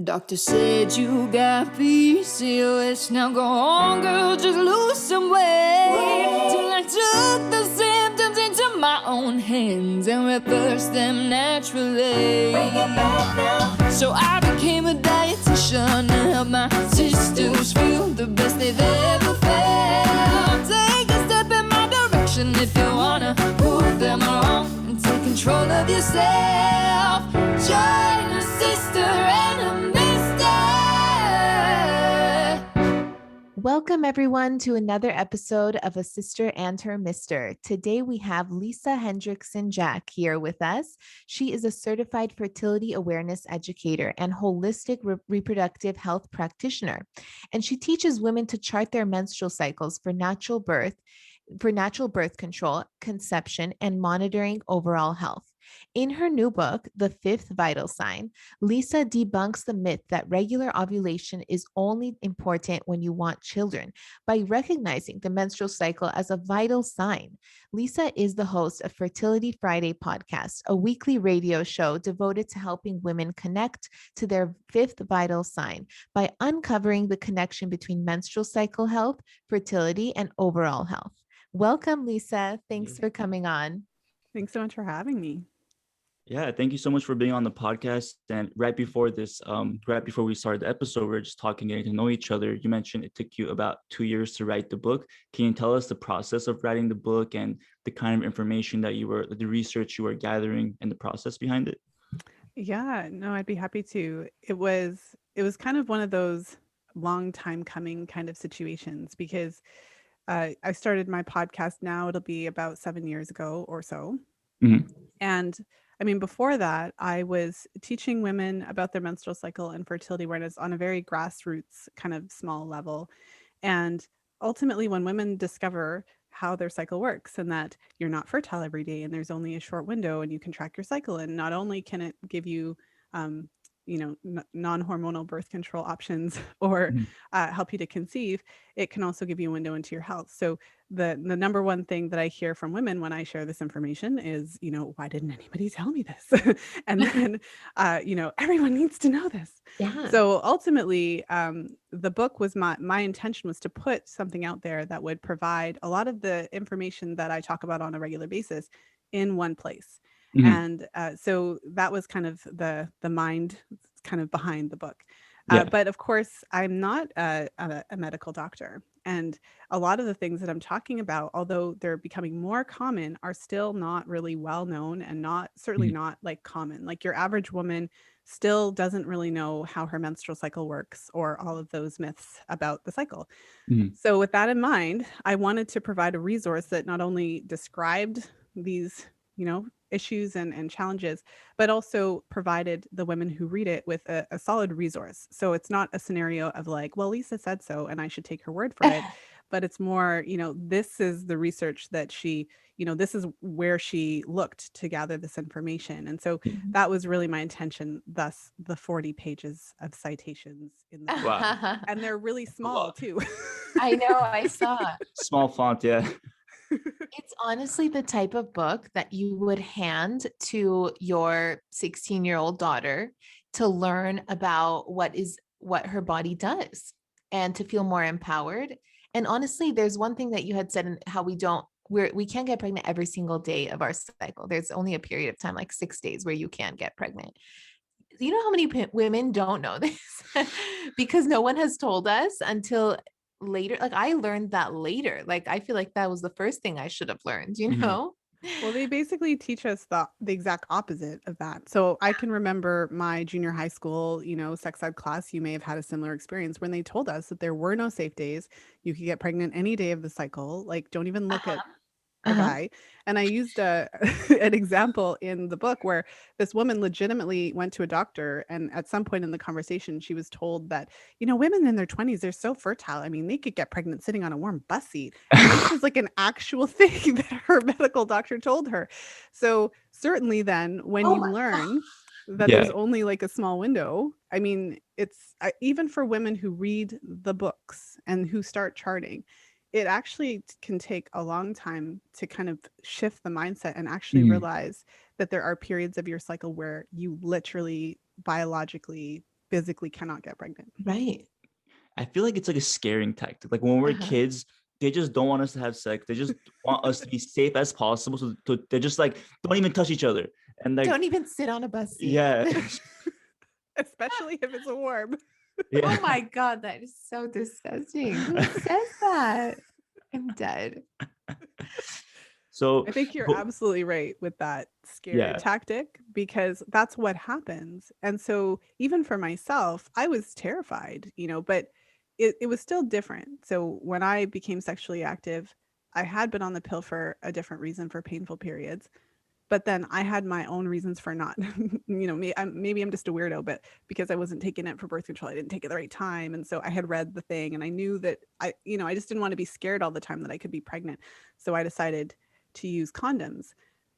Doctor said you got PCOS. Now go on, girl, just lose some weight. Till I took the symptoms into my own hands and reversed them naturally. So I became a dietitian to help my sisters feel the best they've ever felt. Take a step in my direction if you wanna prove them wrong and take control of yourself. Join a sister and a mister. Welcome, everyone, to another episode of A Sister and Her Mister. Today, we have Lisa Hendrickson-Jack here with us. She is a certified fertility awareness educator and holistic reproductive health practitioner, and she teaches women to chart their menstrual cycles for natural birth control, conception, and monitoring overall health. In her new book, The Fifth Vital Sign, Lisa debunks the myth that regular ovulation is only important when you want children by recognizing the menstrual cycle as a vital sign. Lisa is the host of Fertility Friday podcast, a weekly radio show devoted to helping women connect to their fifth vital sign by uncovering the connection between menstrual cycle health, fertility, and overall health. Welcome, Lisa. Thanks for coming on. Thanks so much for having me. Yeah, thank you so much for being on the podcast. And right before we started the episode, we were just talking, getting to know each other. You mentioned it took you about 2 years to write the book. Can you tell us the process of writing the book and the kind of information the research you were gathering and the process behind it? Yeah, no, I'd be happy to. It was kind of one of those long time coming kind of situations because I started my podcast now. It'll be about 7 years ago or so. Mm-hmm. And I mean, before that, I was teaching women about their menstrual cycle and fertility awareness on a very grassroots kind of small level. And ultimately, when women discover how their cycle works and that you're not fertile every day and there's only a short window and you can track your cycle, and not only can it give you non-hormonal birth control options or help you to conceive, it can also give you a window into your health. So the number one thing that I hear from women when I share this information is, why didn't anybody tell me this? And then, everyone needs to know this. Yeah. So ultimately, the book was my intention was to put something out there that would provide a lot of the information that I talk about on a regular basis in one place. Mm-hmm. And so that was kind of the mind kind of behind the book. Yeah. But of course, I'm not a medical doctor. And a lot of the things that I'm talking about, although they're becoming more common, are still not really well known and certainly not like common. Like your average woman still doesn't really know how her menstrual cycle works or all of those myths about the cycle. Mm-hmm. So with that in mind, I wanted to provide a resource that not only described these, issues and challenges, but also provided the women who read it with a solid resource. So it's not a scenario of like, well, Lisa said so and I should take her word for it, but it's more, this is the research that she, this is where she looked to gather this information. And so that was really my intention, thus the 40 pages of citations in the book. Wow. And they're really small too. I know, I saw. Small font, yeah. It's honestly the type of book that you would hand to your 16-year-old daughter to learn about what her body does and to feel more empowered. And honestly, there's one thing that you had said, and how we can't get pregnant every single day of our cycle. There's only a period of time, like 6 days, where you can get pregnant. You know how many women don't know this because no one has told us until later. Like I learned that later. Like I feel like that was the first thing I should have learned, know? Well, they basically teach us the exact opposite of that. So I can remember my junior high school, sex ed class. You may have had a similar experience when they told us that there were no safe days. You could get pregnant any day of the cycle. Like, don't even look at a guy. And I used an example in the book where this woman legitimately went to a doctor, and at some point in the conversation she was told that women in their 20s, they're so fertile. I mean, they could get pregnant sitting on a warm bus seat. And this was like an actual thing that her medical doctor told her. So certainly then when you learn that there's only like a small window, I mean, it's even for women who read the books and who start charting, it actually can take a long time to kind of shift the mindset and actually realize that there are periods of your cycle where you literally biologically physically cannot get pregnant. Right. I feel like it's like a scaring tactic. Like when we're Uh-huh. kids, they just don't want us to have sex. They just want us to be safe as possible. So they're just like, don't even touch each other. And like, Don't even sit on a bus seat. yeah, Especially if it's a warm. Oh yeah. my God, that is so disgusting. Who says that? I'm dead. So, I think you're but, absolutely right with that scare yeah, tactic, because that's what happens. And so even for myself, I was terrified, but it was still different. So when I became sexually active, I had been on the pill for a different reason, for painful periods. But then I had my own reasons for not, maybe I'm just a weirdo, but because I wasn't taking it for birth control, I didn't take it the right time. And so I had read the thing and I knew that I just didn't want to be scared all the time that I could be pregnant. So I decided to use condoms.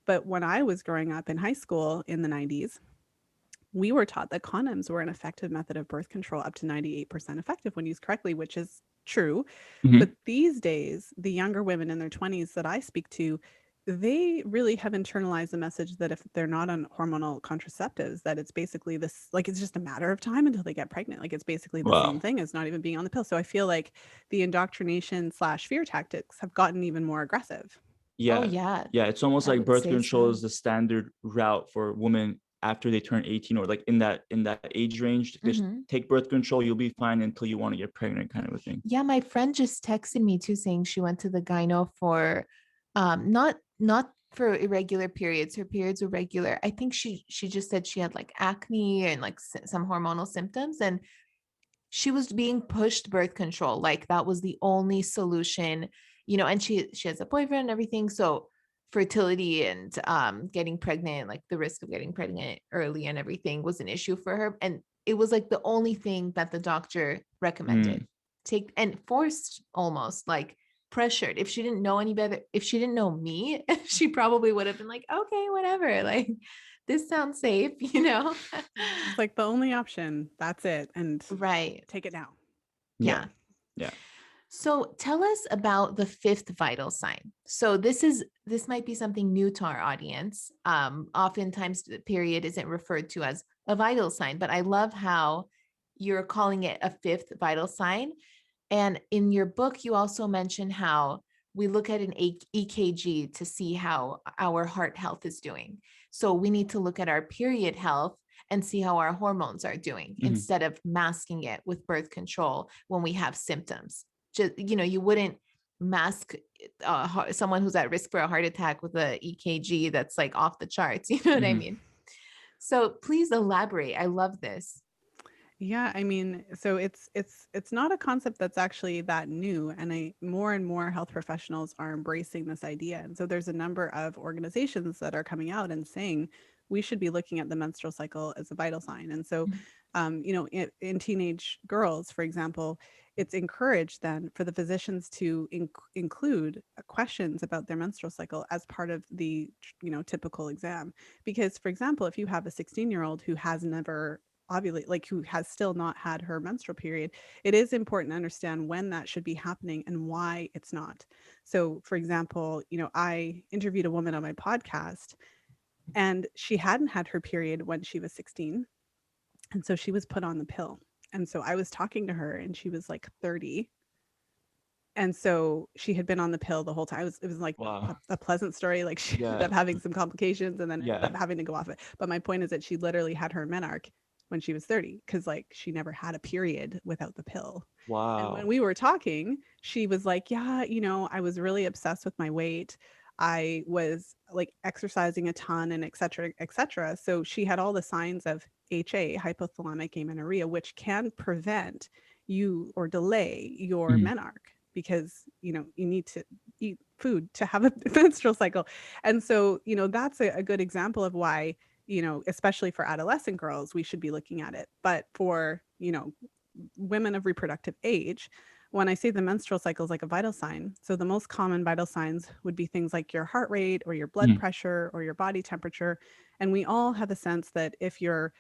But when I was growing up in high school in the 90s, we were taught that condoms were an effective method of birth control, up to 98% effective when used correctly, which is true. Mhm. But these days, the younger women in their 20s that I speak to, they really have internalized the message that if they're not on hormonal contraceptives, that it's basically this, like, it's just a matter of time until they get pregnant. Like, it's basically the same Wow. thing as not even being on the pill. So I feel like the indoctrination / fear tactics have gotten even more aggressive. Oh, Yeah. yeah, Yeah. It's almost I like would birth say control so. is the standard route for women after they turn 18, or like in that age range. Just Mhm. take birth control, you'll be fine until you want to get pregnant, kind of a thing. Yeah, my friend just texted me too, saying she went to the gyno for not for irregular periods. Her periods were regular. I think she just said she had like acne and like some hormonal symptoms, and she was being pushed birth control. Like that was the only solution, and she has a boyfriend and everything. So fertility and getting pregnant, like the risk of getting pregnant early and everything was an issue for her. And it was like the only thing that the doctor recommended. Mm. Take and forced, almost like pressured. If she didn't know any better, if she didn't know me, she probably would have been like, okay, whatever. Like this sounds safe, It's like the only option. That's it. And Right. take it now. Yeah. Yeah. Yeah. So tell us about the fifth vital sign. So this might be something new to our audience. Oftentimes the period isn't referred to as a vital sign, but I love how you're calling it a fifth vital sign. And in your book, you also mention how we look at an EKG to see how our heart health is doing. So we need to look at our period health and see how our hormones are doing, Mhm. instead of masking it with birth control when we have symptoms. Just, you wouldn't mask someone who's at risk for a heart attack with a EKG that's like off the charts. You know what I Mhm. mean? So please elaborate. I love this. Yeah, I mean, so it's not a concept that's actually that new, and more and more health professionals are embracing this idea. And so there's a number of organizations that are coming out and saying we should be looking at the menstrual cycle as a vital sign. And so, in teenage girls, for example, it's encouraged then for the physicians to include questions about their menstrual cycle as part of the typical exam. Because, for example, if you have a 16-year-old who has never ovulate, like who has still not had her menstrual period, it is important to understand when that should be happening and why it's not. So, for example, I interviewed a woman on my podcast, and she hadn't had her period when she was 16. And so she was put on the pill. And so I was talking to her, and she was like 30. And so she had been on the pill the whole time. It was like Wow. a pleasant story. Like she ended Yeah. up having some complications and then ended Yeah. up having to go off it. But my point is that she literally had her menarche when she was 30, because like she never had a period without the pill. And when Wow. we were talking, she was like, yeah, I was really obsessed with my weight. I was like exercising a ton and et cetera, et cetera. So she had all the signs of HA, hypothalamic amenorrhea, which can prevent you or delay your Mhm. menarche, because you need to eat food to have a menstrual cycle. And so that's a good example of why, especially for adolescent girls, we should be looking at it. But for women of reproductive age, when I say the menstrual cycle is like a vital sign, so the most common vital signs would be things like your heart rate or your blood Mhm. pressure or your body temperature. And we all have a sense that if your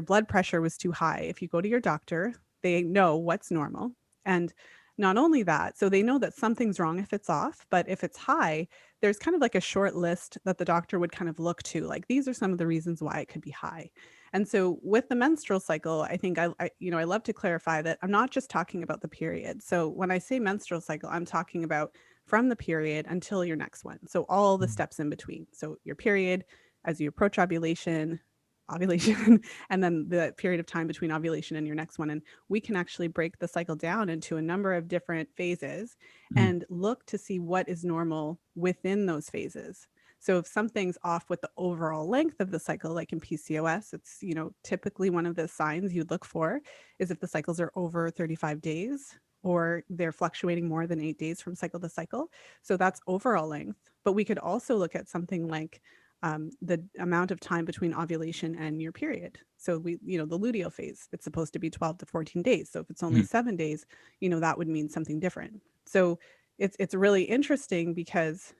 blood pressure was too high, if you go to your doctor, they know what's normal. And not only that, so they know that something's wrong if it's off, but if it's high, there's kind of like a short list that the doctor would kind of look to, like these are some of the reasons why it could be high. And so with the menstrual cycle, I think I love to clarify that I'm not just talking about the period. So when I say menstrual cycle, I'm talking about from the period until your next one. So all the steps in between. So your period, as you approach ovulation, and then the period of time between ovulation and your next one. And we can actually break the cycle down into a number of different phases and look to see what is normal within those phases. So if something's off with the overall length of the cycle, like in PCOS, it's, typically one of the signs you'd look for is if the cycles are over 35 days or they're fluctuating more than 8 days from cycle to cycle. So that's overall length. But we could also look at something like the amount of time between ovulation and your period. So the luteal phase, it's supposed to be 12 to 14 days. So if it's only 7 days, that would mean something different. So it's really interesting because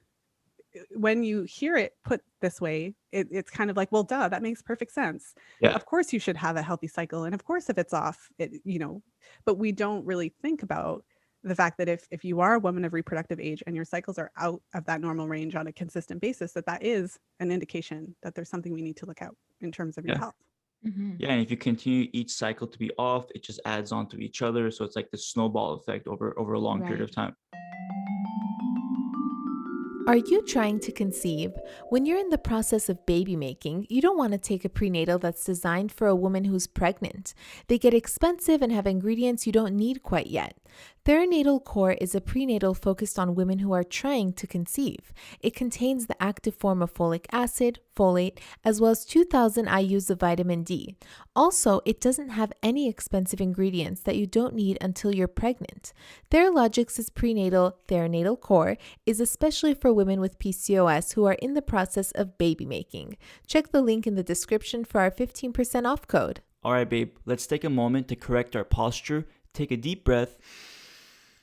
when you hear it put this way, it's kind of like, well, duh, that makes perfect sense. Yeah. Of course you should have a healthy cycle. And of course, if it's off, but we don't really think about the fact that if you are a woman of reproductive age and your cycles are out of that normal range on a consistent basis, that is an indication that there's something we need to look out in terms of your health. Yeah, and if you continue each cycle to be off, it just adds on to each other. So it's like the snowball effect over a long period of time. Are you trying to conceive? When you're in the process of baby making, you don't want to take a prenatal that's designed for a woman who's pregnant. They get expensive and have ingredients you don't need quite yet. Theranatal Core is a prenatal focused on women who are trying to conceive. It contains the active form of folic acid, folate, as well as 2,000 IUs of vitamin D. Also, it doesn't have any expensive ingredients that you don't need until you're pregnant. Theralogix' prenatal Theranatal Core is especially for women with PCOS who are in the process of baby making. Check the link in the description for our 15% off code. All right, babe, let's take a moment to correct our posture, take a deep breath,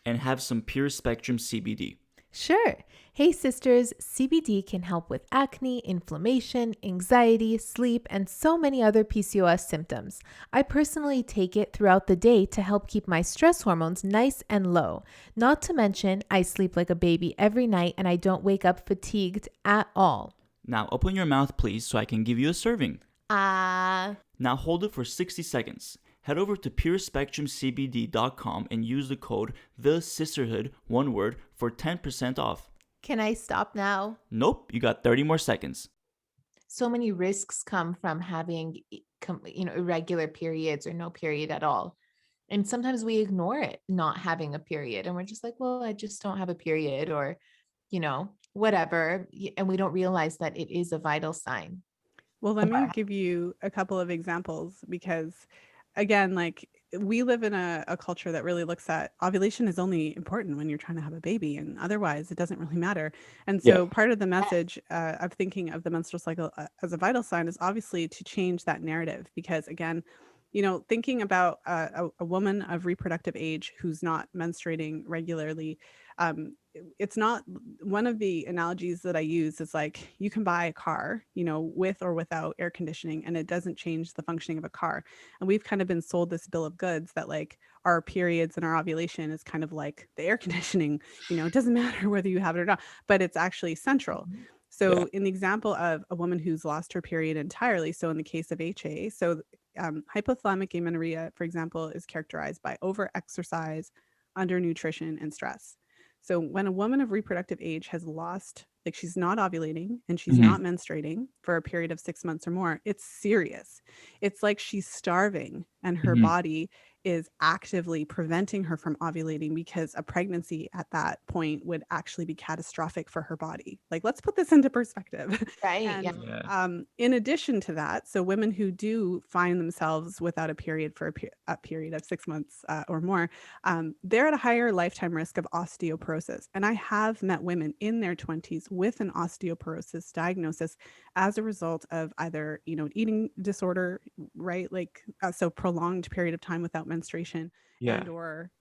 and have some pure spectrum CBD. Sure. Hey sisters, CBD can help with acne, inflammation, anxiety, sleep, and so many other PCOS symptoms. I personally take it throughout the day to help keep my stress hormones nice and low. Not to mention, I sleep like a baby every night and I don't wake up fatigued at all. Now open your mouth, please, so I can give you a serving. Ah. Now hold it for 60 seconds. Head over to purespectrumcbd.com and use the code THESISTERHOOD, one word, for 10% off. Can I stop now? Nope, you got 30 more seconds. So many risks come from having irregular periods or no period at all. And sometimes we ignore it, not having a period. And we're just like, well, I just don't have a period or, whatever. And we don't realize that it is a vital sign. Well, let me give you a couple of examples because, again, like we live in a culture that really looks at ovulation is only important when you're trying to have a baby, and otherwise it doesn't really matter. And so part of the message of thinking of the menstrual cycle as a vital sign is obviously to change that narrative because, again, thinking about a woman of reproductive age who's not menstruating regularly, it's not one of the analogies that I use is like you can buy a car, with or without air conditioning, and it doesn't change the functioning of a car. And we've kind of been sold this bill of goods that like our periods and our ovulation is kind of like the air conditioning, it doesn't matter whether you have it or not, but it's actually central. So in the example of a woman who's lost her period entirely, so in the case of HA, so hypothalamic amenorrhea, for example, is characterized by overexercise, undernutrition, and stress. So when a woman of reproductive age has lost, like she's not ovulating and she's not menstruating for a period of 6 months or more, it's serious. It's like she's starving and her body is actively preventing her from ovulating because a pregnancy at that point would actually be catastrophic for her body. Like, let's put this into perspective. Right. And in addition to that, so women who do find themselves without a period for a period of 6 months or more, they're at a higher lifetime risk of osteoporosis. And I have met women in their 20s with an osteoporosis diagnosis as a result of either, eating disorder, right? Like, so prolonged period of time without menstruation and or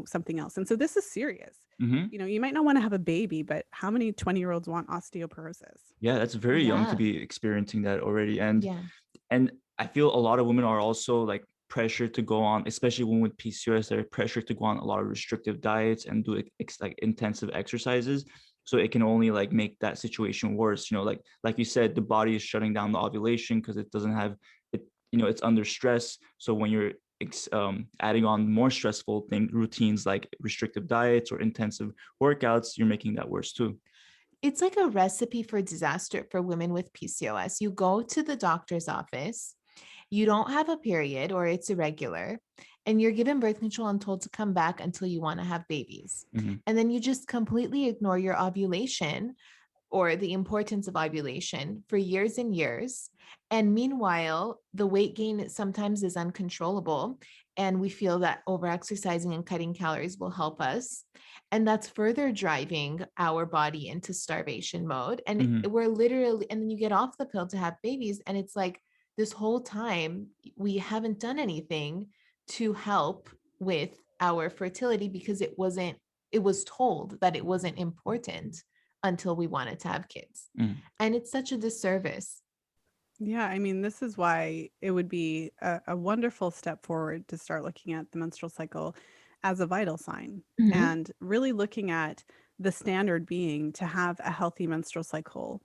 something else. And so this is serious. You might not want to have a baby, but how many 20-year-olds want osteoporosis? That's very young to be experiencing that already. And I feel a lot of women are also like pressured to go on, especially women with PCOS, they're pressured to go on a lot of restrictive diets and do like intensive exercises. So it can only like make that situation worse. Like you said, the body is shutting down the ovulation because it it's under stress. So when you're adding on more stressful routines like restrictive diets or intensive workouts, you're making that worse too. It's like a recipe for disaster for women with PCOS. You go to the doctor's office, you don't have a period or it's irregular, and you're given birth control and told to come back until you want to have babies. Mhm. And then you just completely ignore your ovulation or the importance of ovulation for years and years. And meanwhile, the weight gain sometimes is uncontrollable. And we feel that overexercising and cutting calories will help us. And that's further driving our body into starvation mode. And Mhm. we're literally, and then you get off the pill to have babies. And it's like this whole time, we haven't done anything to help with our fertility because it was told that it wasn't important until we wanted to have kids. Mhm. And it's such a disservice. Yeah, I mean, this is why it would be a wonderful step forward to start looking at the menstrual cycle as a vital sign and really looking at the standard being to have a healthy menstrual cycle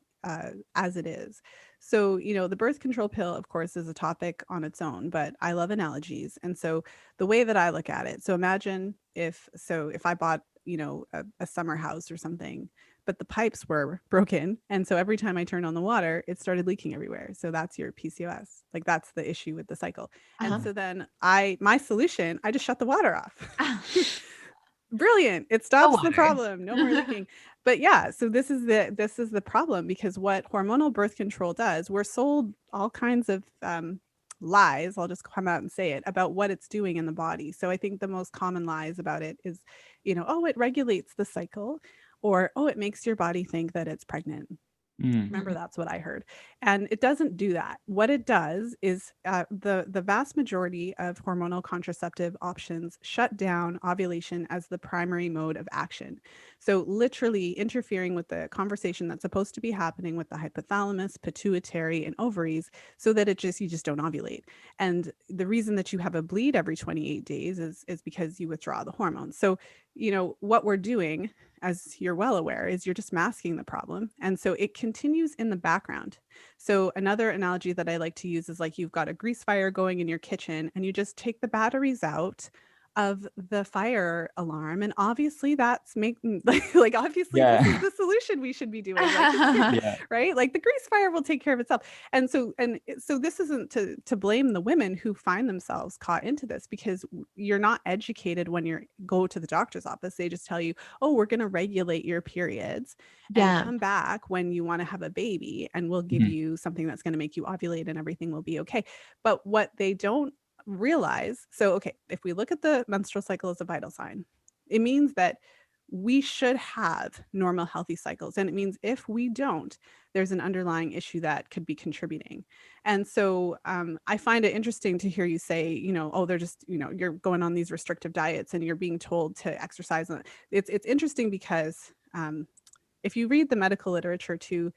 as it is. So, the birth control pill, of course, is a topic on its own, but I love analogies. And so the way that I look at it, so imagine if I bought, a summer house or something, but the pipes were broken. And so every time I turned on the water, it started leaking everywhere. So that's your PCOS. Like that's the issue with the cycle. And so then my solution, I just shut the water off. Brilliant. It stops the problem. No more leaking. But yeah, so this is the problem, because what hormonal birth control does, we're sold all kinds of lies, I'll just come out and say it, about what it's doing in the body. So I think the most common lies about it is, oh, it regulates the cycle, or, oh, it makes your body think that it's pregnant. Remember, that's what I heard. And it doesn't do that. What it does is the vast majority of hormonal contraceptive options shut down ovulation as the primary mode of action. So literally interfering with the conversation that's supposed to be happening with the hypothalamus, pituitary, and ovaries, so that you just don't ovulate. And the reason that you have a bleed every 28 days is because you withdraw the hormones. So, what we're doing, as you're well aware, is you're just masking the problem. And so it continues in the background. So another analogy that I like to use is like you've got a grease fire going in your kitchen and you just take the batteries out of the fire alarm, and obviously that's making like obviously this is the solution we should be doing, right? Like the grease fire will take care of itself. And so this isn't to blame the women who find themselves caught into this, because you're not educated when you go to the doctor's office. They just tell you, oh, we're going to regulate your periods and come back when you want to have a baby, and we'll give you something that's going to make you ovulate and everything will be okay. But what they don't realize, so okay, if we look at the menstrual cycle as a vital sign, it means that we should have normal healthy cycles, and it means if we don't, there's an underlying issue that could be contributing. And so I find it interesting to hear you say, oh, they're just, you're going on these restrictive diets and you're being told to exercise. It's interesting because if you read the medical literature too,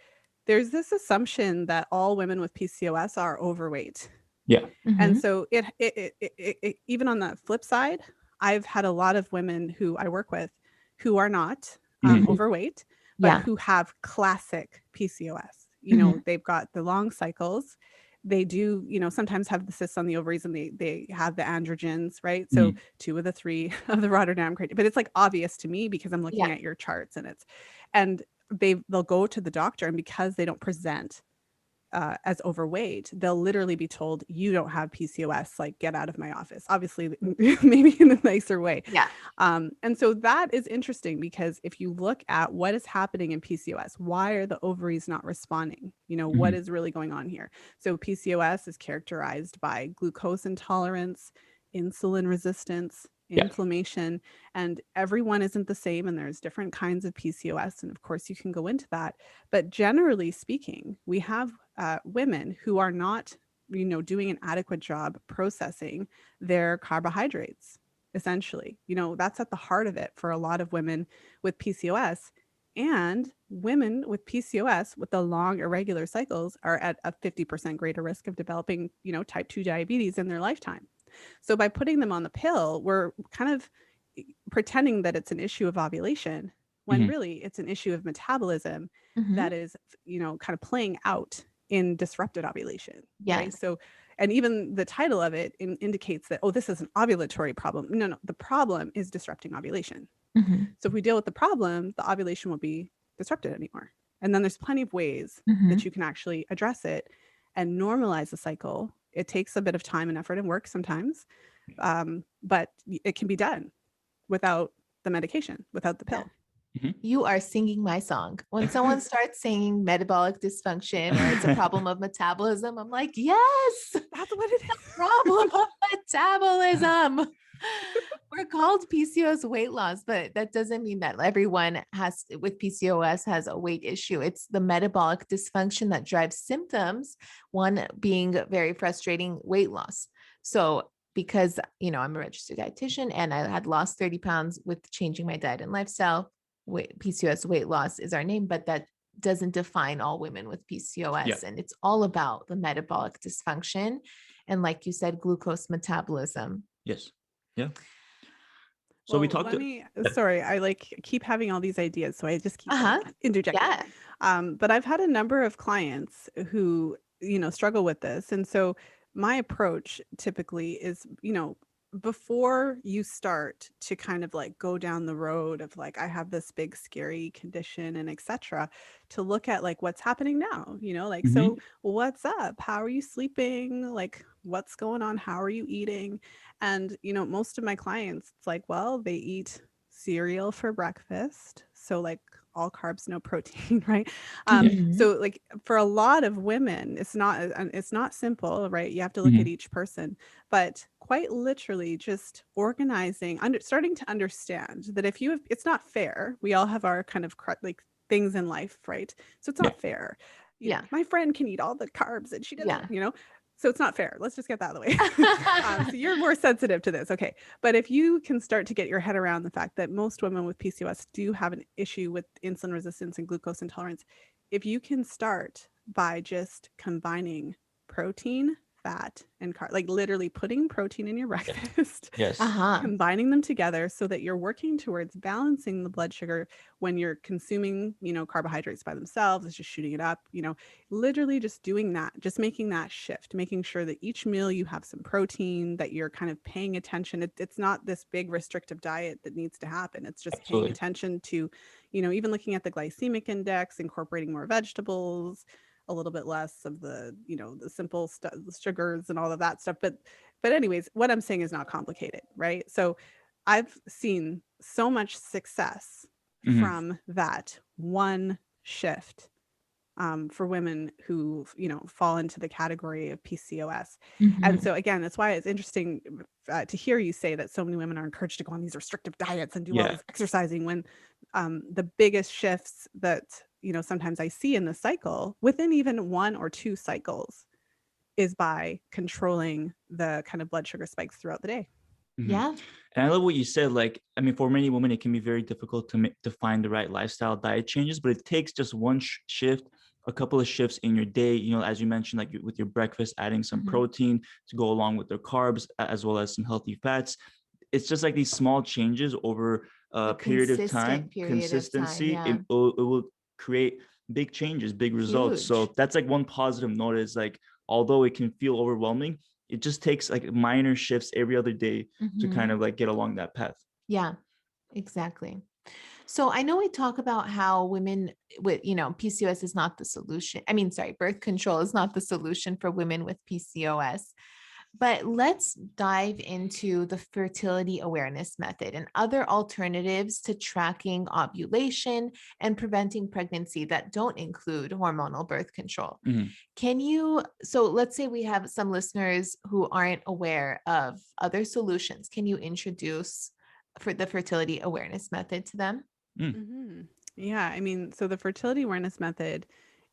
there's this assumption that all women with PCOS are overweight. Yeah. And so it even on the flip side, I've had a lot of women who I work with who are not overweight, but who have classic PCOS. They've got the long cycles. They do, sometimes have the cysts on the ovaries, and they have the androgens, right? So 2 of the 3 of the Rotterdam criteria. But it's like obvious to me because I'm looking at your charts, and they'll go to the doctor, and because they don't present as overweight, they'll literally be told, you don't have PCOS, like get out of my office. Obviously, maybe in a nicer way. And so that is interesting, because if you look at what is happening in PCOS, why are the ovaries not responding? What is really going on here? So PCOS is characterized by glucose intolerance, insulin resistance, inflammation, and everyone isn't the same, and there's different kinds of PCOS, and of course you can go into that. But generally speaking, we have women who are not doing an adequate job processing their carbohydrates. Essentially, that's at the heart of it for a lot of women with PCOS. And women with PCOS with the long irregular cycles are at a 50% greater risk of developing type 2 diabetes in their lifetime. So by putting them on the pill, we're kind of pretending that it's an issue of ovulation, when really it's an issue of metabolism that is, kind of playing out in disrupted ovulation. Right. So And even the title of it indicates that, oh, this is an ovulatory problem. No, no, the problem is disrupting ovulation. Mhm. So if we deal with the problem, the ovulation won't be disrupted anymore. And then there's plenty of ways Mhm. that you can actually address it and normalize the cycle. It takes a bit of time and effort and work sometimes, but it can be done without the medication, without the pill. You are singing my song. When someone starts singing metabolic dysfunction or it's a problem of metabolism, I'm like, yes, That's what it is. problem of metabolism. We're called PCOS weight loss, but that doesn't mean that everyone with PCOS has a weight issue. It's the metabolic dysfunction that drives symptoms, one being very frustrating weight loss. So because, I'm a registered dietitian and I had lost 30 pounds with changing my diet and lifestyle, PCOS weight loss is our name, but that doesn't define all women with PCOS. Yeah. And it's all about the metabolic dysfunction. And like you said, glucose metabolism. Yes. Yeah. So we talked. Sorry, I keep having all these ideas, so I just keep interjecting. Yeah. But I've had a number of clients who, struggle with this. And so my approach typically is, before you start to kind of go down the road of I have this big scary condition and etc., to look at what's happening now, so what's up? How are you sleeping? What's going on? How are you eating? And, most of my clients, it's well, they eat cereal for breakfast. So all carbs, no protein, right? So for a lot of women, it's not simple, right? You have to look at each person, but quite literally just organizing, starting to understand that it's not fair. We all have our kind of things in life, right? So it's not fair. My friend can eat all the carbs and she doesn't, so it's not fair. Let's just get that out of the way. So you're more sensitive to this. Okay. But if you can start to get your head around the fact that most women with PCOS do have an issue with insulin resistance and glucose intolerance, if you can start by just combining protein, fat, and carb, literally putting protein in your breakfast, combining them together so that you're working towards balancing the blood sugar when you're consuming, carbohydrates by themselves, it's just shooting it up, literally just doing that, just making that shift, making sure that each meal you have some protein, that you're kind of paying attention. It's not this big restrictive diet that needs to happen. It's just paying attention to, even looking at the glycemic index, incorporating more vegetables, a little bit less of the, the simple stuff, the sugars and all of that stuff. But anyways, what I'm saying is not complicated, right? So I've seen so much success from that one shift for women who, fall into the category of PCOS. And so again, that's why it's interesting to hear you say that so many women are encouraged to go on these restrictive diets and do all this exercising, when the biggest shifts that, sometimes I see in the cycle within even 1 or 2 cycles is by controlling the kind of blood sugar spikes throughout the day. Yeah. And I love what you said. For many women, it can be very difficult to find the right lifestyle diet changes, but it takes just one shift, a couple of shifts in your day, as you mentioned, with your breakfast, adding some protein to go along with their carbs, as well as some healthy fats. It's just these small changes over a period of time, consistency, it will create big changes, big results. Huge. So that's one positive note is although it can feel overwhelming, it just takes minor shifts every other day to kind of get along that path. Yeah, exactly. So I know we talk about how women with, PCOS is not the solution. Birth control is not the solution for women with PCOS. But let's dive into the fertility awareness method and other alternatives to tracking ovulation and preventing pregnancy that don't include hormonal birth control. So let's say we have some listeners who aren't aware of other solutions. Can you introduce the fertility awareness method to them? Yeah, so the fertility awareness method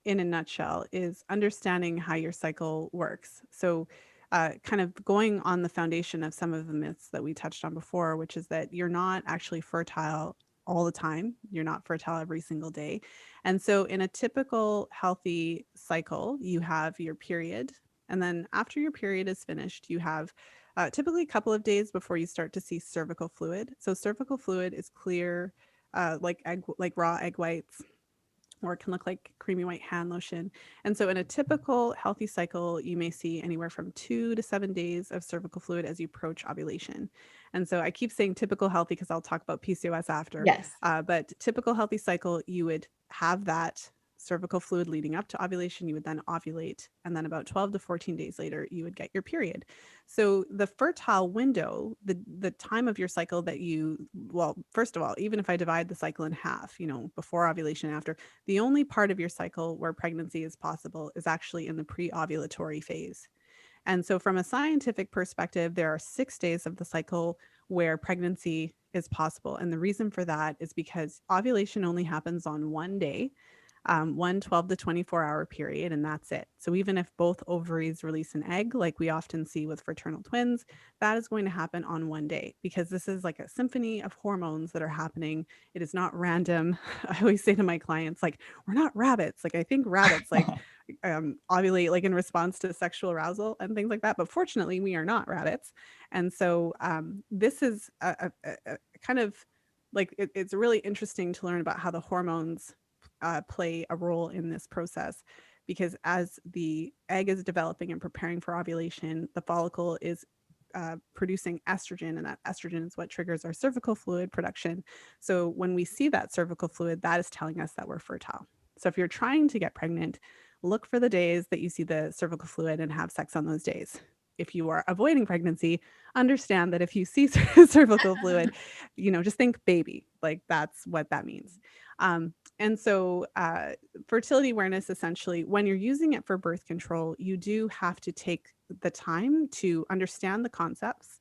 in a nutshell is understanding how your cycle works. So kind of going on the foundation of some of the myths that we touched on before, which is that you're not actually fertile all the time. You're not fertile every single day. And so in a typical healthy cycle, you have your period. And then after your period is finished, you have typically a couple of days before you start to see cervical fluid. So cervical fluid is clear, like raw egg whites. or it can look like creamy white hand lotion. And so in a typical healthy cycle, you may see anywhere from 2 to 7 days of cervical fluid as you approach ovulation. And so I keep saying typical healthy because I'll talk about PCOS after. Yes. But typical healthy cycle, you would have that cervical fluid leading up to ovulation. You would then ovulate, and then about 12 to 14 days later, you would get your period. So the fertile window, the time of your cycle that you, well, first of all, even if I divide the cycle in half, before ovulation, after, the only part of your cycle where pregnancy is possible is actually in the pre-ovulatory phase. And so from a scientific perspective, there are 6 days of the cycle where pregnancy is possible. And the reason for that is because ovulation only happens on one day, one 12 to 24-hour period, and that's it. So even if both ovaries release an egg, like we often see with fraternal twins, that is going to happen on one day because this is like a symphony of hormones that are happening. It is not random. I always say to my clients, like, we're not rabbits. Like, I think rabbits like ovulate like in response to sexual arousal and things like that. But fortunately, we are not rabbits. And so this is a kind of like it's really interesting to learn about how the hormones play a role in this process, because as the egg is developing and preparing for ovulation, the follicle is producing estrogen, and that estrogen is what triggers our cervical fluid production. So when we see that cervical fluid, that is telling us that we're fertile. So if you're trying to get pregnant, look for the days that you see the cervical fluid and have sex on those days. If you are avoiding pregnancy, understand that if you see cervical fluid, just think baby, like that's what that means. And so fertility awareness, essentially, when you're using it for birth control, you do have to take the time to understand the concepts.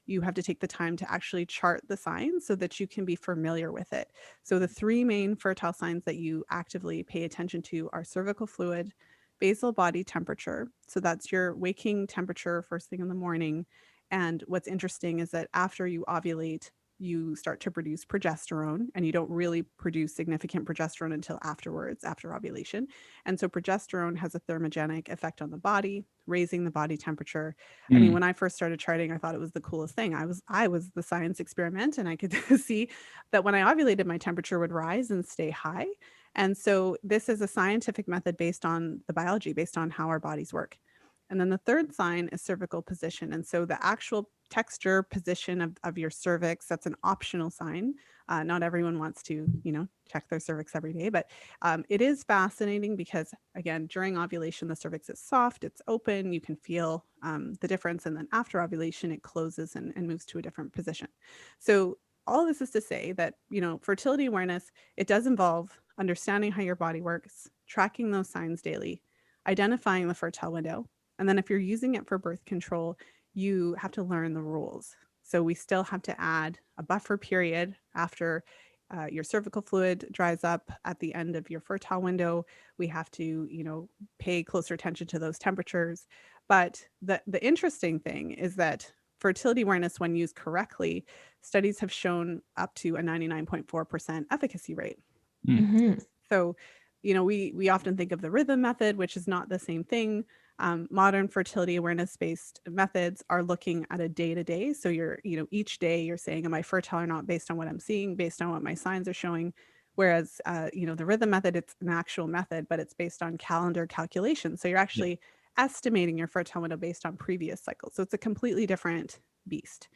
You have to take the time to actually chart the signs so that you can be familiar with it. So the 3 main fertile signs that you actively pay attention to are cervical fluid, basal body temperature. So that's your waking temperature first thing in the morning. And what's interesting is that after you ovulate, you start to produce progesterone, and you don't really produce significant progesterone until afterwards, after ovulation. And so progesterone has a thermogenic effect on the body, raising the body temperature. I mean, when I first started charting, I thought it was the coolest thing. I was the science experiment, and I could see that when I ovulated, my temperature would rise and stay high. And so this is a scientific method based on the biology, based on how our bodies work. And then the third sign is cervical position. And so the actual texture position of your cervix, that's an optional sign. Not everyone wants to, check their cervix every day, but it is fascinating because, again, during ovulation, the cervix is soft, it's open, you can feel the difference. And then after ovulation, it closes and moves to a different position. So all this is to say that, fertility awareness, it does involve understanding how your body works, tracking those signs daily, identifying the fertile window. And then if you're using it for birth control, you have to learn the rules. So we still have to add a buffer period after your cervical fluid dries up at the end of your fertile window. We have to, pay closer attention to those temperatures. But the interesting thing is that fertility awareness, when used correctly, studies have shown up to a 99.4% efficacy rate. Mm-hmm. So, we often think of the rhythm method, which is not the same thing. Modern fertility awareness-based methods are looking at a day-to-day. So you're, each day you're saying, am I fertile or not, based on what I'm seeing, based on what my signs are showing. Whereas, the rhythm method, it's an actual method, but it's based on calendar calculations. So you're actually estimating your fertile window based on previous cycles. So it's a completely different beast.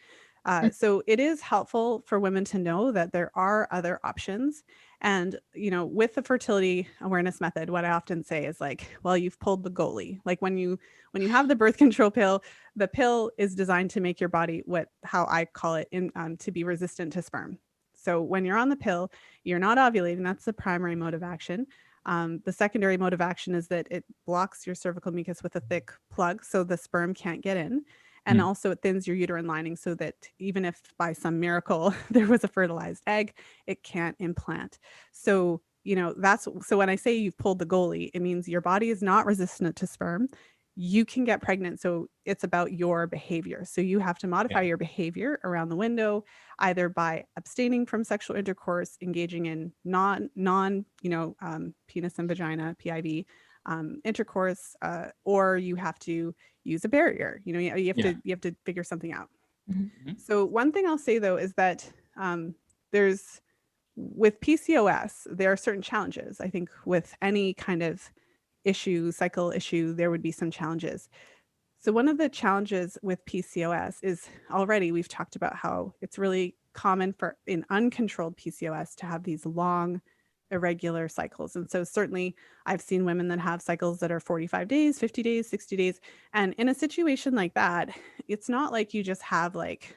So it is helpful for women to know that there are other options. And, with the fertility awareness method, what I often say is like, well, you've pulled the goalie. Like when you have the birth control pill, the pill is designed to make your body how I call it to be resistant to sperm. So when you're on the pill, you're not ovulating. That's the primary mode of action. The secondary mode of action is that it blocks your cervical mucus with a thick plug so the sperm can't get in. And also it thins your uterine lining so that even if by some miracle there was a fertilized egg, it can't implant. So, so when I say you've pulled the goalie, it means your body is not resistant to sperm. You can get pregnant. So it's about your behavior. So you have to modify your behavior around the window, either by abstaining from sexual intercourse, engaging in non penis and vagina, PIV, intercourse, or you have to use a barrier. You have to figure something out. Mm-hmm. So one thing I'll say though is that there's with PCOS, there are certain challenges. I think with any kind of cycle issue, there would be some challenges. So one of the challenges with PCOS is, already we've talked about how it's really common for in uncontrolled PCOS to have these long, irregular cycles. And so certainly I've seen women that have cycles that are 45 days, 50 days, 60 days. And in a situation like that, it's not like you just have like,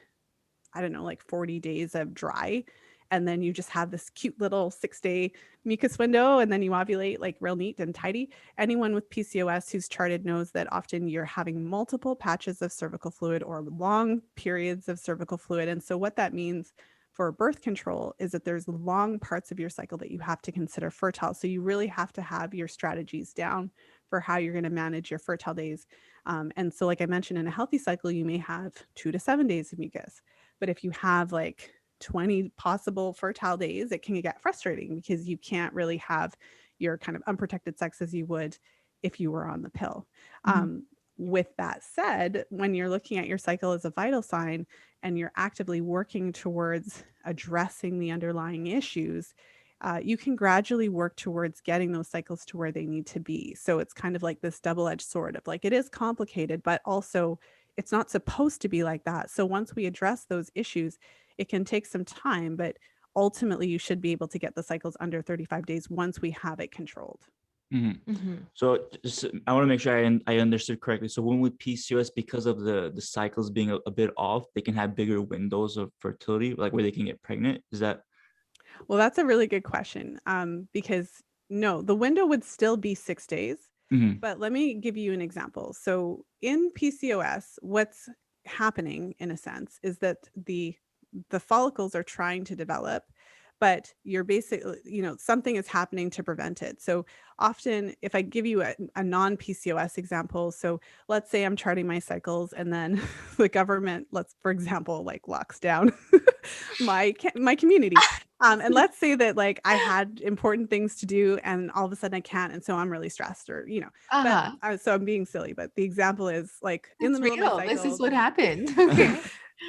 I don't know, like 40 days of dry. And then you just have this cute little 6-day mucus window, and then you ovulate like real neat and tidy. Anyone with PCOS who's charted knows that often you're having multiple patches of cervical fluid or long periods of cervical fluid. And so what that means for birth control is that there's long parts of your cycle that you have to consider fertile. So you really have to have your strategies down for how you're going to manage your fertile days. And so, like I mentioned, in a healthy cycle, you may have 2 to 7 days of mucus. But if you have like 20 possible fertile days, it can get frustrating because you can't really have your kind of unprotected sex as you would if you were on the pill. With that said, when you're looking at your cycle as a vital sign and you're actively working towards addressing the underlying issues, you can gradually work towards getting those cycles to where they need to be. So it's kind of like this double-edged sword of like, it is complicated, but also it's not supposed to be like that. So once we address those issues, it can take some time, but ultimately you should be able to get the cycles under 35 days once we have it controlled. So I want to make sure I understood correctly. So when with PCOS, because of the cycles being a bit off, they can have bigger windows of fertility, like where they can get pregnant. Is that? Well, that's a really good question. Because no, the window would still be 6 days. But let me give you an example. So in PCOS, what's happening in a sense is that the follicles are trying to develop, but you're basically, something is happening to prevent it. So often, if I give you a non-PCOS example, so let's say I'm charting my cycles and then the government, for example, like locks down my community. And let's say that like I had important things to do and all of a sudden I can't. And so I'm really stressed or, but so I'm being silly, but the example is like in the middle of my cycle. This is what happened. Okay.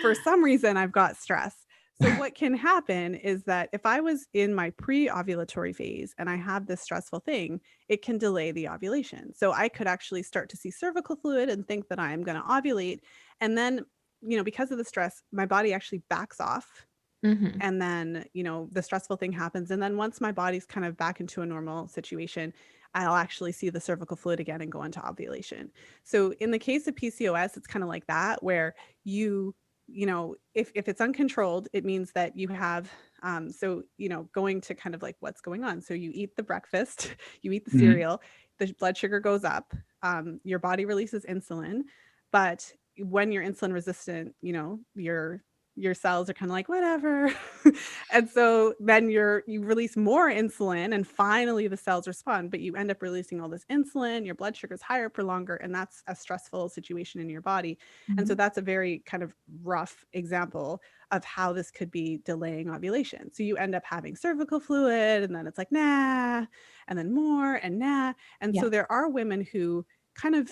For some reason I've got stress. So what can happen is that if I was in my pre-ovulatory phase and I have this stressful thing, it can delay the ovulation. So I could actually start to see cervical fluid and think that I am going to ovulate. And then, because of the stress, my body actually backs off. And then, the stressful thing happens. And then once my body's kind of back into a normal situation, I'll actually see the cervical fluid again and go into ovulation. So in the case of PCOS, it's kind of like that, where if it's uncontrolled, it means that you have, going to kind of like what's going on. So you eat the breakfast, you eat the cereal, the blood sugar goes up, your body releases insulin, but when you're insulin resistant, your cells are kind of like, whatever. And so then you release more insulin and finally the cells respond, but you end up releasing all this insulin, your blood sugar is higher for longer. And that's a stressful situation in your body. And so that's a very kind of rough example of how this could be delaying ovulation. So you end up having cervical fluid and then it's like, nah, and then more and nah. And so there are women who kind of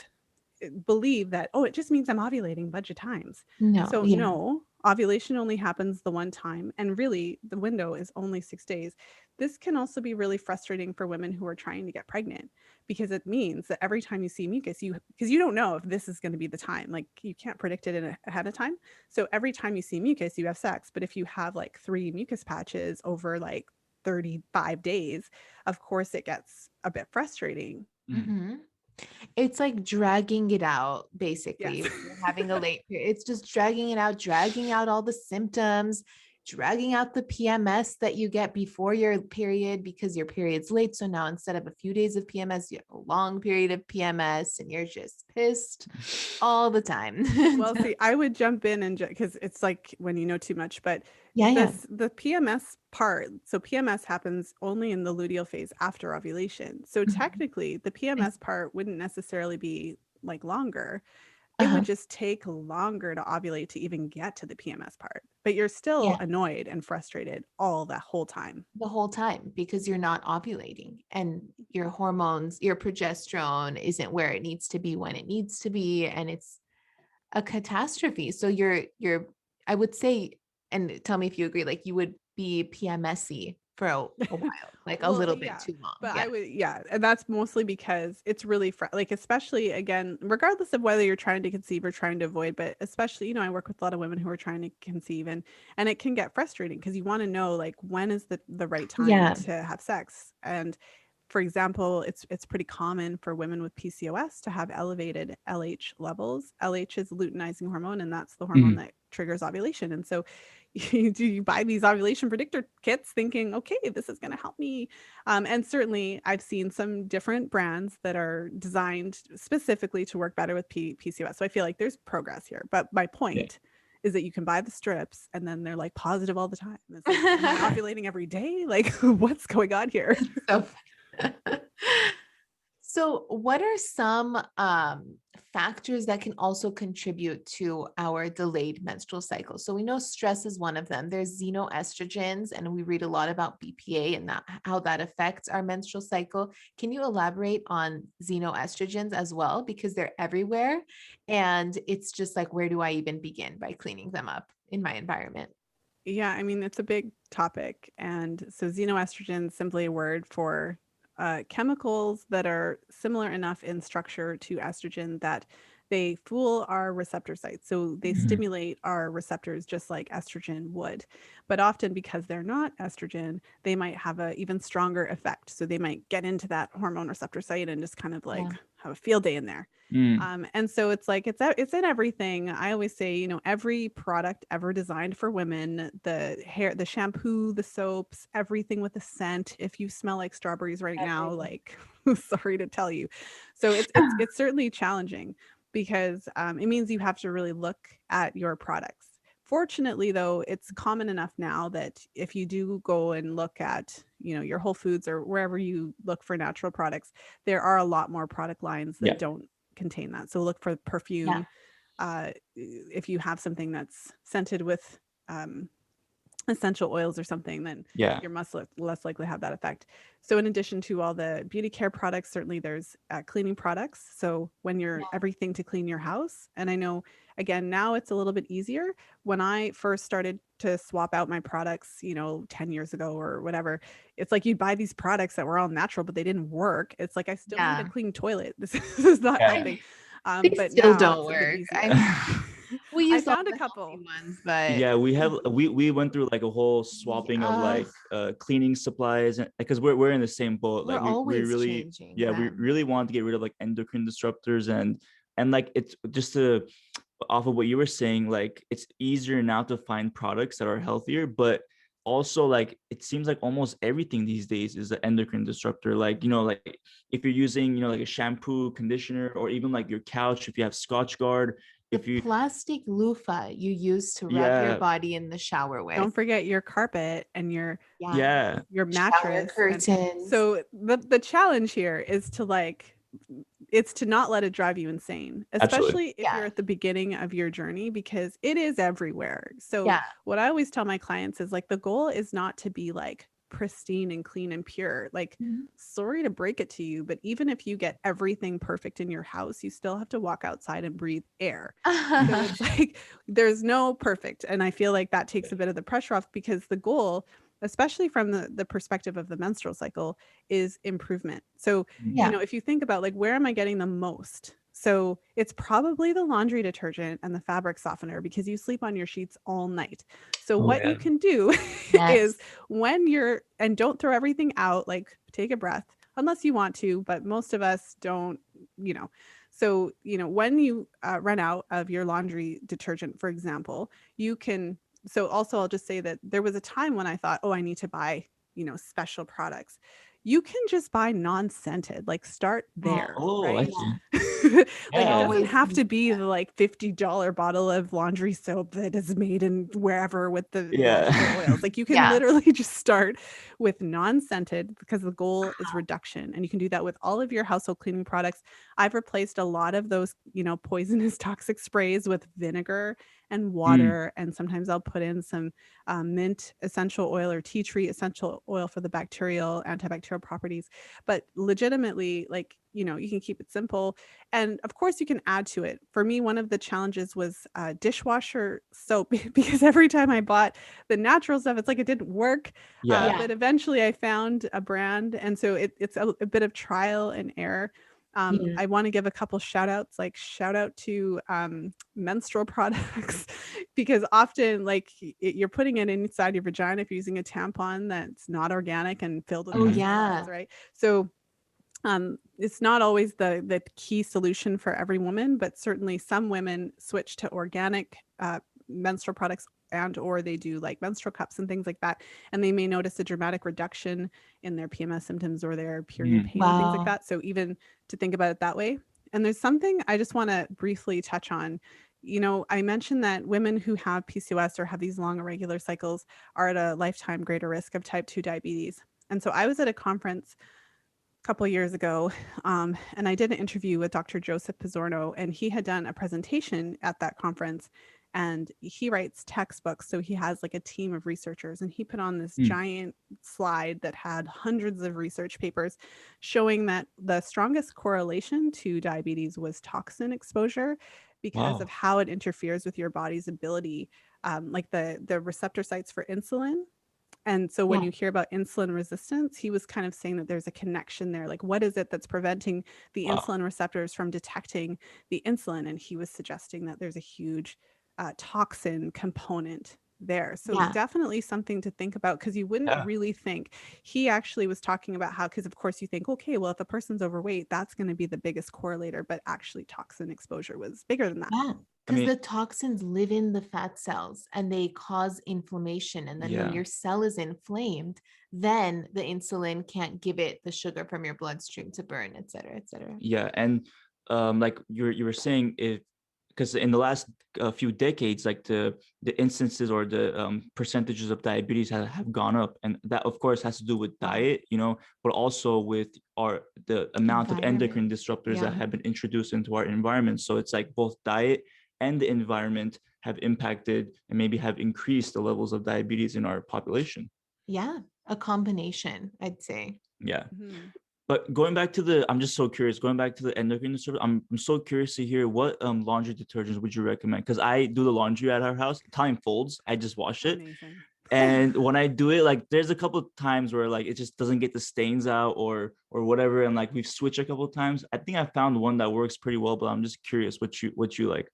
believe that, it just means I'm ovulating a bunch of times. No, ovulation only happens the one time. And really the window is only 6 days. This can also be really frustrating for women who are trying to get pregnant, because it means that every time you see mucus, because you don't know if this is going to be the time, like you can't predict it ahead of time. So every time you see mucus, you have sex. But if you have like 3 mucus patches over like 35 days, of course it gets a bit frustrating. It's like dragging it out, basically. Yes. When you're having a late period. It's just dragging it out, dragging out all the symptoms, dragging out the PMS that you get before your period because your period's late. So now instead of a few days of PMS, you have a long period of PMS and you're just pissed all the time. Well, see, I would jump in and because it's like when you know too much, but the PMS part. So PMS happens only in the luteal phase after ovulation. So technically the PMS part wouldn't necessarily be like longer. It would just take longer to ovulate to even get to the PMS part, but you're still annoyed and frustrated all the whole time. The whole time, because you're not ovulating and your hormones, your progesterone isn't where it needs to be when it needs to be. And it's a catastrophe. So you're, I would say, and tell me if you agree, like you would be PMSy for a while, like a Well, little bit yeah, too long. but Yeah. I would, yeah, and that's mostly because it's really like, especially again, regardless of whether you're trying to conceive or trying to avoid, but especially, I work with a lot of women who are trying to conceive, and it can get frustrating because you want to know like when is the right time Yeah. to have sex. And for example, it's pretty common for women with PCOS to have elevated LH levels. LH is luteinizing hormone, and that's the hormone that triggers ovulation. And so you buy these ovulation predictor kits thinking, okay, this is going to help me. And certainly I've seen some different brands that are designed specifically to work better with PCOS. So I feel like there's progress here. But my point is that you can buy the strips and then they're like positive all the time. It's like, am I ovulating every day? Like, what's going on here? So, so what are some factors that can also contribute to our delayed menstrual cycle? So we know stress is one of them. There's xenoestrogens, and we read a lot about BPA and how that affects our menstrual cycle. Can you elaborate on xenoestrogens as well? Because they're everywhere. And it's just like, where do I even begin by cleaning them up in my environment? Yeah, I mean, it's a big topic. And so xenoestrogen is simply a word for chemicals that are similar enough in structure to estrogen that they fool our receptor sites. So they stimulate our receptors just like estrogen would. But often because they're not estrogen, they might have an even stronger effect. So they might get into that hormone receptor site and just kind of like have a field day in there. And so it's like it's in everything. I always say, every product ever designed for women, the hair, the shampoo, the soaps, everything with a scent. If you smell like strawberries right now, like sorry to tell you. So it's certainly challenging because it means you have to really look at your products. Fortunately, though, it's common enough now that if you do go and look at, your Whole Foods or wherever you look for natural products, there are a lot more product lines that don't contain that. So look for perfume. If you have something that's scented with essential oils or something, then you're much less likely to have that effect. So in addition to all the beauty care products, certainly there's cleaning products. So when you're everything to clean your house, and I know, again, now it's a little bit easier. When I first started to swap out my products, 10 years ago or whatever, it's like you'd buy these products that were all natural, but they didn't work. It's like, I still need a clean toilet. This is not helping. They But still now don't it's work. a bit easier. We I use all found a the couple healthy ones, but Yeah, we went through like a whole swapping of like cleaning supplies, and because we're in the same boat. we're Like we always really changing we them. really wanted to get rid of like endocrine disruptors, and like it's just to off of what you were saying, like it's easier now to find products that are healthier, but also like it seems like almost everything these days is an endocrine disruptor. Like like if you're using like a shampoo, conditioner, or even like your couch, if you have Scotch Guard, if The you plastic loofah you use to rub your body in the shower with. Don't forget your carpet and your Shower mattress. curtains. So the challenge here is to it's to not let it drive you insane, especially if you're at the beginning of your journey, because it is everywhere. So what I always tell my clients is like, the goal is not to be like pristine and clean and pure. Like, sorry to break it to you, but even if you get everything perfect in your house, you still have to walk outside and breathe air. So it's like there's no perfect. And I feel like that takes a bit of the pressure off, because the goal, especially from the perspective of the menstrual cycle, is improvement. So, if you think about like, where am I getting the most? So it's probably the laundry detergent and the fabric softener, because you sleep on your sheets all night. So what you can do is and don't throw everything out, like take a breath, unless you want to, but most of us don't, So, when you run out of your laundry detergent, for example, you can. So also, I'll just say that there was a time when I thought, oh, I need to buy, special products. You can just buy non-scented, like start there, right? Like it doesn't have to be the like $50 bottle of laundry soap that is made in wherever with the magical oils. Like you can literally just start with non-scented, because the goal is reduction. And you can do that with all of your household cleaning products. I've replaced a lot of those, poisonous toxic sprays with vinegar and water. And sometimes I'll put in some mint essential oil or tea tree essential oil for the antibacterial properties. But legitimately, like, you can keep it simple. And of course, you can add to it. For me, one of the challenges was dishwasher soap because every time I bought the natural stuff, it's like it didn't work. But eventually I found a brand. And so it's a bit of trial and error. I want to give a couple shout outs, like shout out to menstrual products, because often like you're putting it inside your vagina if you're using a tampon that's not organic and filled with pesticides, right? So it's not always the key solution for every woman, but certainly some women switch to organic menstrual products or they do like menstrual cups and things like that. And they may notice a dramatic reduction in their PMS symptoms or their period pain and things like that. So even to think about it that way. And there's something I just want to briefly touch on. I mentioned that women who have PCOS or have these long irregular cycles are at a lifetime greater risk of type 2 diabetes. And so I was at a conference couple years ago, and I did an interview with Dr. Joseph Pizzorno, and he had done a presentation at that conference, and he writes textbooks. So he has like a team of researchers, and he put on this giant slide that had hundreds of research papers showing that the strongest correlation to diabetes was toxin exposure because of how it interferes with your body's ability, like the receptor sites for insulin. And so when you hear about insulin resistance, he was kind of saying that there's a connection there. Like, what is it that's preventing the insulin receptors from detecting the insulin? And he was suggesting that there's a huge toxin component there. So definitely something to think about, because you wouldn't really think. He actually was talking about how, because of course you think, okay, well, if a person's overweight, that's going to be the biggest correlator, but actually toxin exposure was bigger than that. Yeah. Because the toxins live in the fat cells and they cause inflammation. And then when your cell is inflamed, then the insulin can't give it the sugar from your bloodstream to burn, et cetera, et cetera. Yeah. And like you were saying, because in the last few decades, like the instances or the percentages of diabetes have gone up. And that, of course, has to do with diet, but also with the amount of endocrine disruptors that have been introduced into our environment. So it's like both diet and the environment have impacted and maybe have increased the levels of diabetes in our population. Yeah, a combination, I'd say. Yeah. But going back to I'm just so curious, going back to the endocrine disruptor, I'm so curious to hear what laundry detergents would you recommend? Because I do the laundry at our house. Time folds. I just wash it. Amazing. And when I do it, like there's a couple of times where like it just doesn't get the stains out or whatever. And like we've switched a couple of times. I think I found one that works pretty well, but I'm just curious what you like.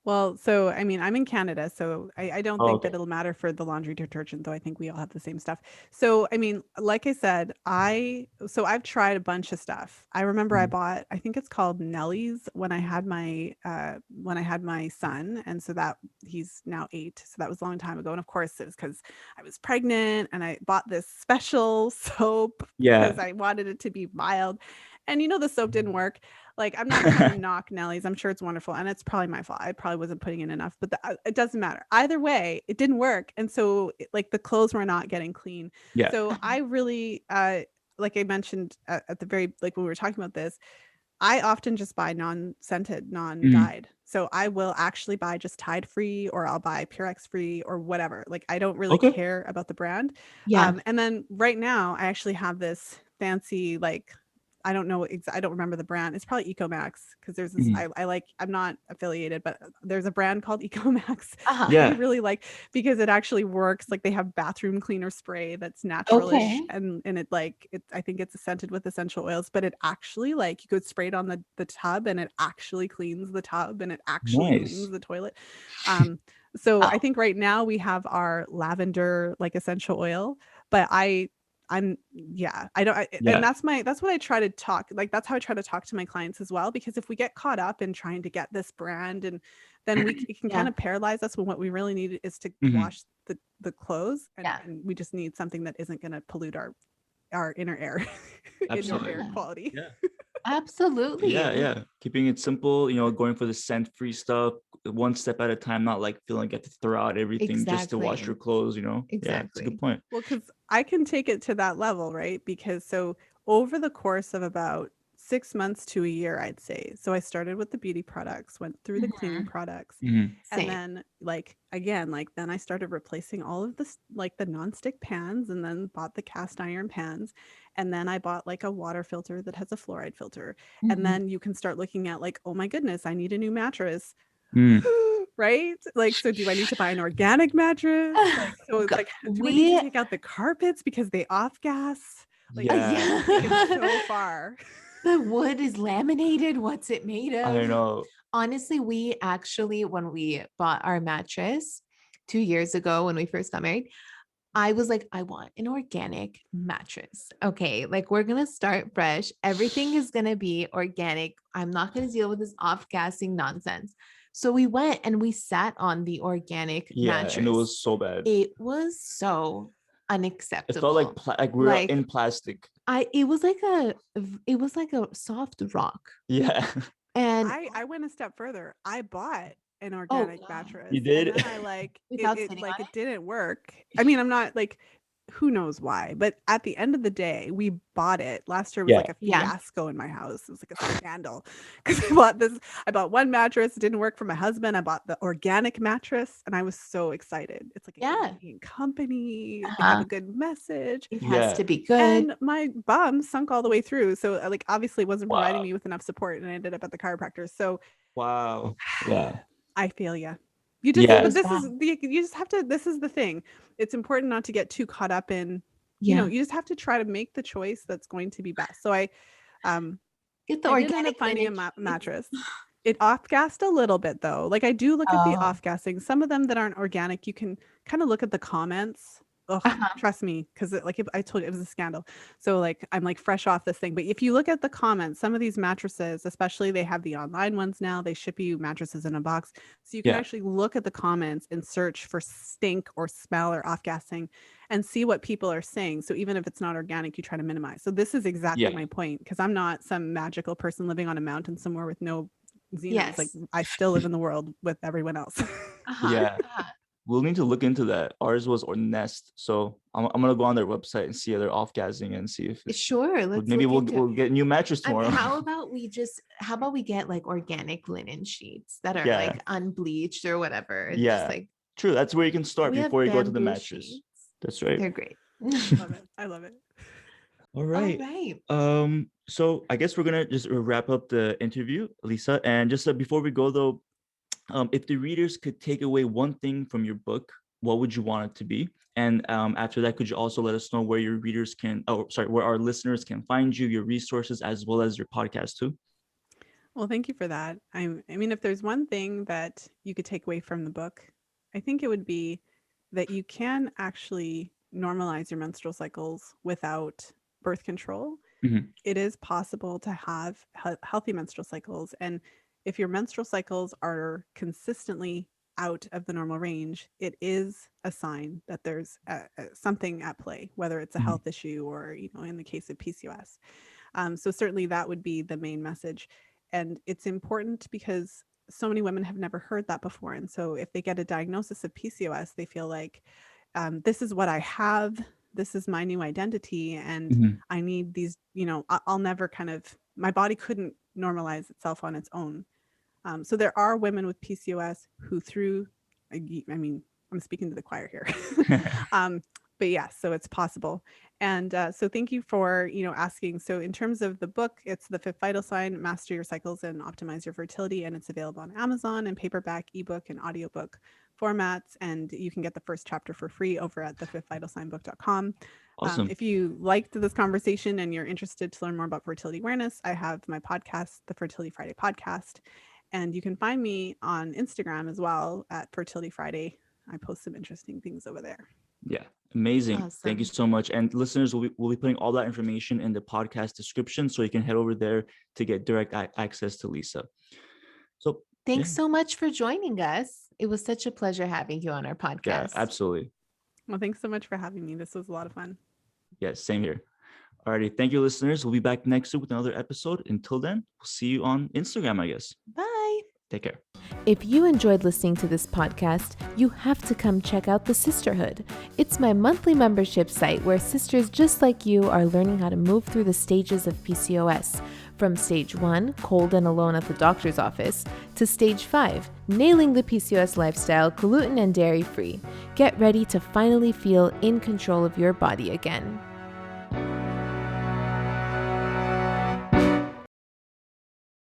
Well, so I mean, I'm in Canada, so I don't think that it'll matter for the laundry detergent, though I think we all have the same stuff. So, I mean, like I said, I've tried a bunch of stuff. I remember I bought, I think it's called Nellie's when I had my son, and so that he's now 8, so that was a long time ago. And of course, it was because I was pregnant, and I bought this special soap because I wanted it to be mild, and the soap didn't work. Like, I'm not going to knock Nellie's. I'm sure it's wonderful. And it's probably my fault. I probably wasn't putting in enough, but it doesn't matter. Either way, it didn't work. And so like the clothes were not getting clean. Yeah. So I really, like I mentioned at the very, like when we were talking about this, I often just buy non-scented, non-dyed. So I will actually buy just Tide free, or I'll buy Purex free or whatever. Like, I don't really care about the brand. And then right now I actually have this fancy, like, I don't know. I don't remember the brand. It's probably EcoMax, because there's this. I'm not affiliated, but there's a brand called EcoMax. I really like, because it actually works. Like, they have bathroom cleaner spray that's naturalish, and I think it's scented with essential oils, but it actually, like, you could spray it on the tub, and it actually cleans the tub, and it actually cleans the toilet. So I think right now we have our lavender, like, essential oil, but I don't, and that's what I try to talk, like, that's how I try to talk to my clients as well, because if we get caught up in trying to get this brand, and then it can kind of paralyze us, when what we really need is to wash the clothes, and we just need something that isn't going to pollute our inner air, inner air quality. Absolutely. Yeah. Keeping it simple, going for the scent-free stuff, one step at a time, not like feeling like you have to throw out everything just to wash your clothes, Exactly. Yeah, it's a good point. Well, because I can take it to that level, right? Because so over the course of about 6 months to a year, I'd say. So I started with the beauty products, went through the cleaning products, Mhm. Same. and then then I started replacing all of this, like the nonstick pans, and then bought the cast iron pans. And then I bought like a water filter that has a fluoride filter. And Mhm. then you can start looking at like, oh my goodness, I need a new mattress. Mm. Right? Like, so do I need to buy an organic mattress? Like, so it's Go- like, do I need we to take out the carpets because they off gas? Like, Yeah, it's taken so far. The wood is laminated. What's it made of? I know. Honestly, we actually, when we bought our mattress 2 years ago when we first got married, I was like, I want an organic mattress. Okay, like we're gonna start fresh. Everything is gonna be organic. I'm not gonna deal with this off-gassing nonsense. So we went and we sat on the organic Yeah, mattress. and it was so bad. It was so It unacceptable. felt like like we were Like, in plastic. it was like a soft rock. Yeah, And I went a step further. I bought an oh organic God, mattress. you did. And then I like without it sitting like on it didn't work. I mean, I'm not like, who knows why, but at the end of the day, we bought it. Last year was Yeah. like a Yeah. fiasco in my house. It was like a scandal because I bought one mattress, it didn't work for my husband. I bought the organic mattress and I was so excited. It's like a Yeah. Canadian company. They Uh-huh. have a good message. It has Yeah. to be good. And my bum sunk all the way through. So like obviously wasn't providing Wow. me with enough support, and I ended up at the chiropractor. So Wow. Yeah. I feel ya. You just Yeah. but this Wow. is the you just have to, this is the thing. It's important not to get too caught up in, Yeah. you just have to try to make the choice that's going to be best. So I Get the I did end organic up finding a linen sheets. mattress. It off-gassed a little bit though. Like I do look at the Oh. off-gassing. Some of them that aren't organic, you can kind of look at the comments. Ugh, Uh-huh. trust me, because I told you it was a scandal. So like I'm like fresh off this thing. But if you look at the comments, some of these mattresses, especially they have the online ones now, they ship you mattresses in a box. So you can Yeah. actually look at the comments and search for stink or smell or off-gassing and see what people are saying. So even if it's not organic, you try to minimize. So this is exactly Yeah. my point, because I'm not some magical person living on a mountain somewhere with no xenos. Like Yes. I still live in the world with everyone else. Uh-huh. Yeah. Uh-huh. We'll need to look into that. Ours was or Nest, so I'm gonna go on their website and see if they're off gassing and see if Sure. Let's maybe look into we'll get a new mattress I mean, tomorrow. how about we get like organic linen sheets that are Yeah. like unbleached or whatever. It's Yeah. just like True, that's where you can start we have before you go to the bamboo mattress. sheets. That's right. They're great. Love it. I love it. All right. So I guess we're gonna just wrap up the interview, Lisa. And just before we go though, if the readers could take away one thing from your book, what would you want it to be? And after that, could you also let us know where your readers can, where our listeners can find you, your resources, as well as your podcast too? Well, thank you for that. I mean, if there's one thing that you could take away from the book, I think it would be that you can actually normalize your menstrual cycles without birth control. Mhm. It is possible to have healthy menstrual cycles. And if your menstrual cycles are consistently out of the normal range, it is a sign that there's something at play, whether it's a Mhm. health issue or, in the case of PCOS. So certainly that would be the main message. And it's important because so many women have never heard that before. And so if they get a diagnosis of PCOS, they feel like this is what I have. This is my new identity. And Mhm. I need these, I'll never my body couldn't normalize itself on its own. So there are women with PCOS who I'm speaking to the choir here. But yeah, so it's possible. And so thank you for, asking. So in terms of the book, it's The Fifth Vital Sign, Master Your Cycles and Optimize Your Fertility. And it's available on Amazon in paperback, ebook, and audiobook formats. And you can get the first chapter for free over at thefifthvitalsignbook.com. Awesome. If you liked this conversation and you're interested to learn more about fertility awareness, I have my podcast, the Fertility Friday podcast. And you can find me on Instagram as well at Fertility Friday. I post some interesting things over there. Yeah, amazing. Thank you Awesome. so much. And listeners, we'll be putting all that information in the podcast description, so you can head over there to get direct access to Lisa. So Thanks so much for joining us. It was such a pleasure having you on our podcast. yeah, absolutely. Well, thanks so much for having me. This was a lot of fun. Yes, same here. Alrighty, thank you, listeners. We'll be back next week with another episode. Until then, we'll see you on Instagram, I guess. Bye. Take care. If you enjoyed listening to this podcast, you have to come check out The Sisterhood. It's my monthly membership site where sisters just like you are learning how to move through the stages of PCOS. From stage 1, cold and alone at the doctor's office, to stage 5, nailing the PCOS lifestyle, gluten and dairy free. Get ready to finally feel in control of your body again.